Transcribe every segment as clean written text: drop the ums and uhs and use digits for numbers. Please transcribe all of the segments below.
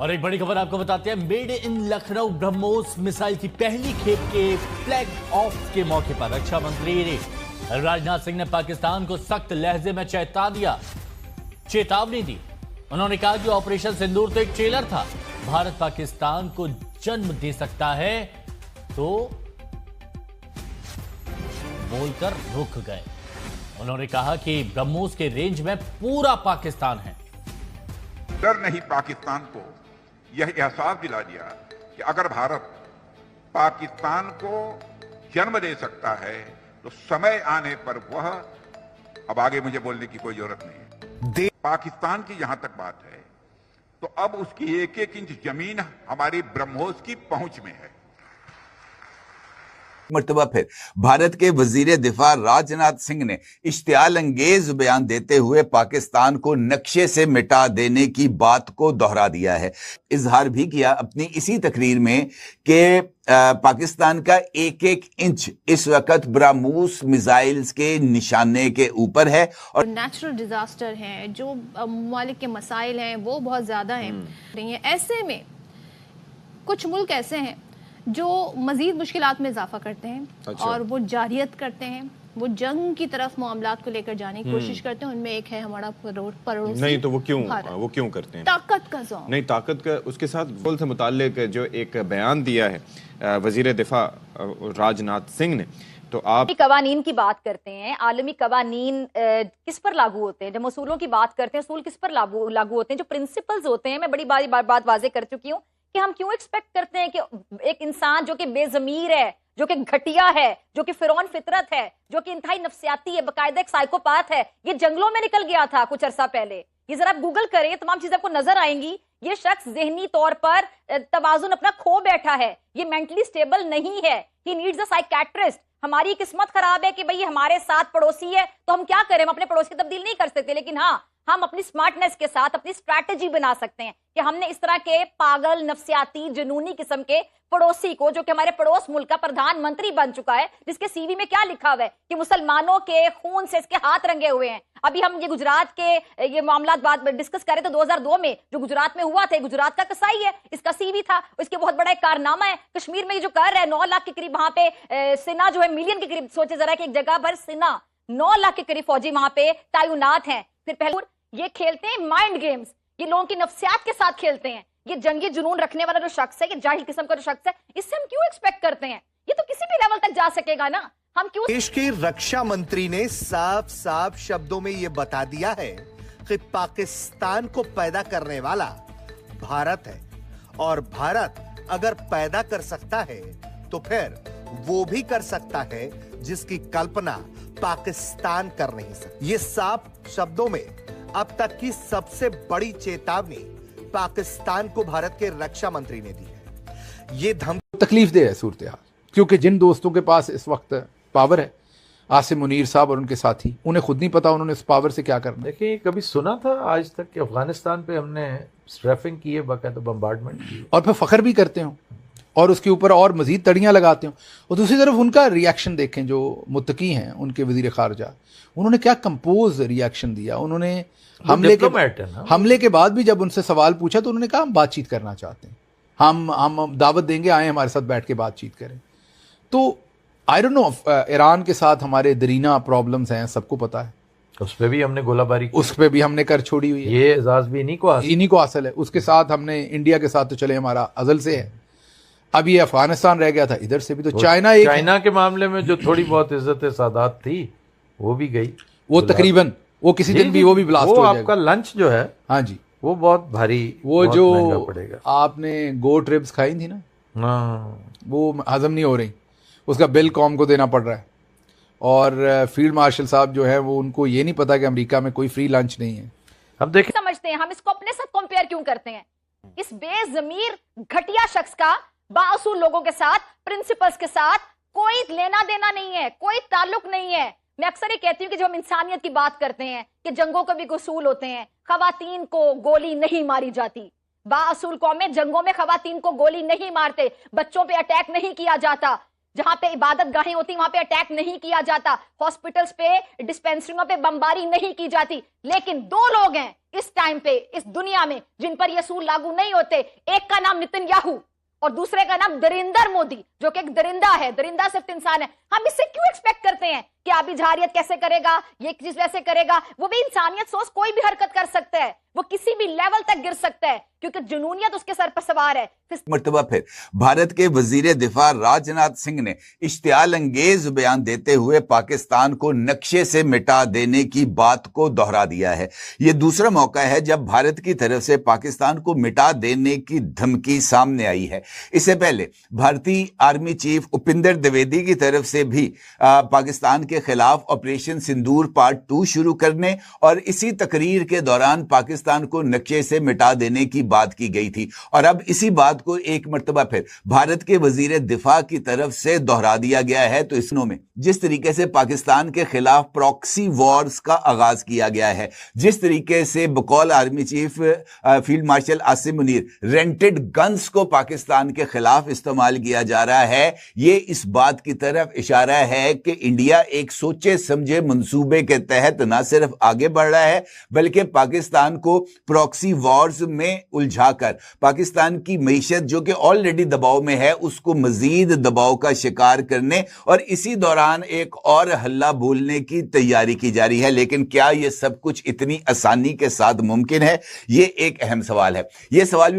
और एक बड़ी खबर आपको बताते हैं, made in Lucknow BrahMos missile की पहली खेप के फ्लैग ऑफ के मौके पर रक्षा मंत्री राजनाथ सिंह ने पाकिस्तान को सख्त लहजे में चेतावनी दी। उन्होंने कहा कि ऑपरेशन सिंदूर तो एक ट्रेलर था, भारत पाकिस्तान को जन्म दे सकता है, तो बोलकर रुक गए। उन्होंने कहा कि ब्रह्मोस के रेंज में पूरा पाकिस्तान है। डर नहीं पाकिस्तान को यह एहसास दिला दिया कि अगर भारत पाकिस्तान को जन्म दे सकता है तो समय आने पर वह, अब आगे मुझे बोलने की कोई जरूरत नहीं है, पाकिस्तान की जहां तक बात है तो अब उसकी एक एक इंच जमीन हमारी ब्रह्मोस की पहुंच में है। मर्तबा फिर भारत के वजीर दिफा राजनाथ सिंह ने इश्तियाल अंगेज बयान देते हुए पाकिस्तान को नक्शे से मिटा देने की बात को दोहरा दिया है। इजहार भी किया अपनी इसी तकरीर में कि पाकिस्तान का एक एक इंच इस वक्त ब्रह्मोस मिसाइल्स के निशाने के ऊपर है और नेचुरल डिजास्टर हैं, जो ममालिक के मसाइल हैं वो बहुत ज्यादा हैं। ऐसे में कुछ मुल्क ऐसे हैं जो मजीद मुश्किलात में इजाफा करते हैं। अच्छा। और वो जारियत करते हैं, वो जंग की तरफ मामलात को लेकर जाने की कोशिश करते हैं। उनमें एक है हमारा पड़ोसी। नहीं तो वो क्यों करते हैं? ताकत का ज़ौन। नहीं, ताकत का उसके साथ फुल से मुताल्लिक जो एक बयान दिया है वजीर दिफा राजनाथ सिंह ने, तो आप कवानीन की बात करते हैं, आलमी कवानीन किस पर लागू होते हैं? जब उसूलों की बात करते हैं, उसूल किस पर लागू होते हैं? जो प्रिंसिपल्स होते हैं, मैं बड़ी बात वाजे कर चुकी हूँ कि हम क्यों एक्सपेक्ट करते हैं कि एक इंसान जो कि बेजमीर है, जो कि घटिया है, जो कि फिरौन फितरत है, जो कि इंतहाई नफ्सियाती है, बाकायदा एक साइकोपाथ है, ये जंगलों में निकल गया था कुछ अरसा पहले। ये जरा आप गूगल करें, तमाम चीजें आपको नजर आएंगी। ये शख्स ज़हनी तौर पर तवाजुन अपना खो बैठा है, ये मेंटली स्टेबल नहीं है, ही नीड्स अ साइकियाट्रिस्ट। हमारी किस्मत खराब है कि भाई हमारे साथ पड़ोसी है, तो हम क्या करें? हम अपने पड़ोसी की तब्दील नहीं कर सकते, लेकिन हाँ, हम अपनी स्मार्टनेस के साथ अपनी स्ट्रैटेजी बना सकते हैं कि हमने इस तरह के पागल, नफ्सियाती, जुनूनी किस्म के पड़ोसी को, जो कि हमारे पड़ोस मुल्क का प्रधानमंत्री बन चुका है, जिसके सीवी में क्या लिखा हुआ है कि मुसलमानों के खून से इसके हाथ रंगे हुए हैं। अभी हम ये गुजरात के ये मामला बात डिस्कस करें तो 2002 में जो गुजरात में हुआ था, गुजरात का कसाई है, इसका सीवी था, इसके बहुत बड़ा एक कारनामा है। कश्मीर में जो कर रहा है 9 लाख के करीब, वहां पे सेना जो है मिलियन के करीब, सोचे जरा कि एक जगह पर सेना 9 लाख के करीब फौजी वहां पे तैनात हैं। फिर पहले ये खेलते हैं माइंड गेम्स, ये लोगों की नफ्सियात के साथ खेलते हैं। ये जंगी जुनून रखने वाला जो शख्स है, ये जाहिल किस्म का जो शख्स है, इससे हम क्यों एक्सपेक्ट करते हैं? ये तो किसी भी लेवल तक जा सकेगा ना, हम क्यों? देश के रक्षा मंत्री ने साफ साफ शब्दों में यह बता दिया है कि पाकिस्तान को पैदा करने वाला भारत है, और भारत अगर पैदा कर सकता है तो फिर वो भी कर सकता है जिसकी कल्पना पाकिस्तान कर नहीं सकता। ये साफ शब्दों में अब तक की सबसे बड़ी चेतावनी पाकिस्तान को भारत के रक्षा मंत्री ने दी है। ये तकलीफ दे है सूरत हाल, क्योंकि जिन दोस्तों के पास इस वक्त पावर है, आसिम मुनीर साहब और उनके साथी, उन्हें खुद नहीं पता उन्होंने इस पावर से क्या करना। देखिए, कभी सुना था आज तक कि अफगानिस्तान पे हमने स्ट्रैफिंग की है, बाकायदा बम्बार्डमेंट की, और फिर फख्र भी करते हो और उसके ऊपर और मजीद तड़ियाँ लगाते हो। और दूसरी तरफ उनका रिएक्शन देखें, जो मुत्तकी हैं उनके वजीर खारजा, उन्होंने क्या कंपोज रिएक्शन दिया। उन्होंने हमले के बाद भी जब उनसे सवाल पूछा तो उन्होंने कहा हम बातचीत करना चाहते हैं, हम दावत देंगे, आए हमारे साथ बैठ के बातचीत करें। तो आई डोंट नो, ईरान के साथ हमारे दरीना प्रॉब्लम्स हैं, सबको पता है, उस पर भी हमने गोलाबारी की, उस पर भी हमने कर छोड़ी हुई है, ये एजाज भी इन्हीं को हासिल है। उसके साथ हमने इंडिया के साथ तो चले हमारा अजल से है, अब ये अफगानिस्तान रह गया था, इधर से भी तो चाइना के मामले में जो थोड़ी बहुत इज्जत सादात थी वो भी गई, वो तकरीबन वो किसी दिन भी वो भी ब्लास्ट हो जाएगा। आपका लंच जो है, हाँ जी, वो बहुत भारी, वो जो आपने गोट रिब्स खाई थी ना, वो हजम नहीं हो रही, उसका बिल कॉम को देना पड़ रहा है। और फील्ड मार्शल साहब जो है वो, उनको ये नहीं पता कि अमेरिका में कोई फ्री लंच नहीं है। हम देखें, समझते हैं, हम इसको अपने साथ कंपेयर क्यों करते हैं? इस बेजमीर घटिया शख्स का बाअसूल लोगों के साथ, प्रिंसिपल्स के साथ कोई लेना देना नहीं है, कोई ताल्लुक नहीं है। मैं अक्सर ये कहती हूँ कि जब हम इंसानियत की बात करते हैं कि जंगों के भी उसूल होते हैं, खवातीन को गोली नहीं मारी जाती, बाअसूल कौमें जंगों में खवातीन को गोली नहीं मारते, बच्चों पे अटैक नहीं किया जाता, जहां पे इबादत गाहें होती वहां पे अटैक नहीं किया जाता, हॉस्पिटल्स पे, डिस्पेंसरियों पे बमबारी नहीं की जाती। लेकिन दो लोग हैं इस टाइम पे इस दुनिया में जिन पर ये असूल लागू नहीं होते। एक का नाम नेतन्याहू और दूसरे का नाम दरिंदर मोदी, जो कि एक दरिंदा है, दरिंदा सिर्फ इंसान है। हम इससे क्यों एक्सपेक्ट करते हैं कि आप इजहारियत कैसे करेगा, ये चीज वैसे करेगा? वो भी इंसानियत सोच, कोई भी हरकत कर सकता है, वो किसी भी लेवल तक गिर सकता है क्योंकि जुनूनियत उसके सर पर सवार है। मर्तबा फिर भारत के वजीर दिफा राजनाथ सिंह ने इश्तियाल अंगेज बयान देते हुए पाकिस्तान को नक्शे से मिटा देने की बात को दोहरा दिया है। यह दूसरा मौका है जब भारत की तरफ से पाकिस्तान को मिटा देने की धमकी सामने आई है। इससे पहले भारतीय आर्मी चीफ उपिंदर द्विवेदी की तरफ से भी पाकिस्तान के खिलाफ ऑपरेशन सिंदूर पार्ट 2 शुरू करने और इसी तकरीर के दौरान पाकिस्तान को नक्शे से मिटा देने की बात की गई थी। और अब इसी बात को एक मर्तबा फिर भारत के वजीर दिफा की तरफ से दोहरा दिया गया है। तो इसनों में जिस तरीके से पाकिस्तान के खिलाफ प्रॉक्सी वॉर्स का आगाज किया गया है, जिस तरीके से बकौल army chief field marshal Asim Munir rented guns को पाकिस्तान के खिलाफ इस्तेमाल किया जा रहा है, ये इस बात की तरफ इशारा है कि इंडिया एक सोचे समझे मंसूबे के तहत न सिर्फ आगे बढ़ रहा है बल्कि पाकिस्तान को प्रॉक्सी वॉर्स में उलझाकर पाकिस्तान की मईशत जो कि ऑलरेडी दबाव में है उसको मजीद दबाव का शिकार करने और इसी दौरान एक और हल्ला बोलने की तैयारी की जा रही है। लेकिन क्या यह सब कुछ इतनी आसानी के साथ मुमकिन है? यह एक अहम सवाल है। यह सवाल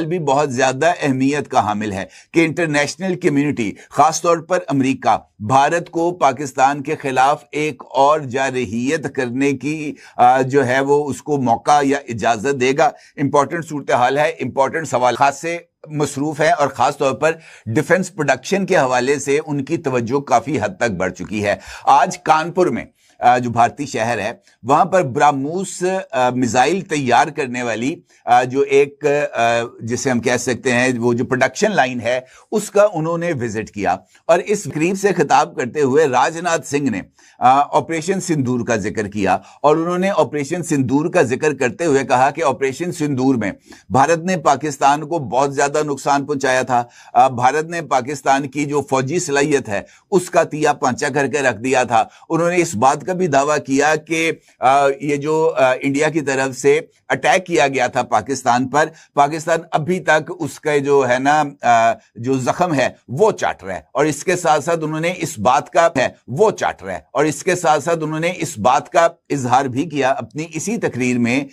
भी बहुत ज्यादा अहमियत का हामिल है कि इंटरनेशनल कम्युनिटी, खासतौर पर अमेरिका, भारत को पाकिस्तान के खिलाफ एक और जारहियत करने की जो है वो उसको मौका या इजाजत देगा। इंपॉर्टेंट सूरत हाल है, इंपॉर्टेंट सवाल खासे मसरूफ है और खास तौर पर डिफेंस प्रोडक्शन के हवाले से उनकी तवज्जो काफी हद तक बढ़ चुकी है। आज कानपुर में जो भारतीय शहर है वहां पर ब्राह्मोस मिसाइल तैयार करने वाली जो एक जिसे हम कह सकते हैं वो जो प्रोडक्शन लाइन है उसका उन्होंने विजिट किया और इस करीब से खिताब करते हुए राजनाथ सिंह ने ऑपरेशन सिंदूर का जिक्र किया और उन्होंने ऑपरेशन सिंदूर का जिक्र करते हुए कहा कि ऑपरेशन सिंदूर में भारत ने पाकिस्तान को बहुत ज्यादा नुकसान पहुंचाया था। भारत ने पाकिस्तान की जो फौजी सलाहियत है उसका तिया पांचा करके रख दिया था। उन्होंने इस बात का भी दावा किया कि ये जो इंडिया की तरफ से अटैक किया गया था पाकिस्तान पर, पाकिस्तान अभी तक उसका जो है ना जो जख्म है वो चाट रहा है और इसके साथ साथ उन्होंने इस बात का इजहार भी किया अपनी इसी तकरीर में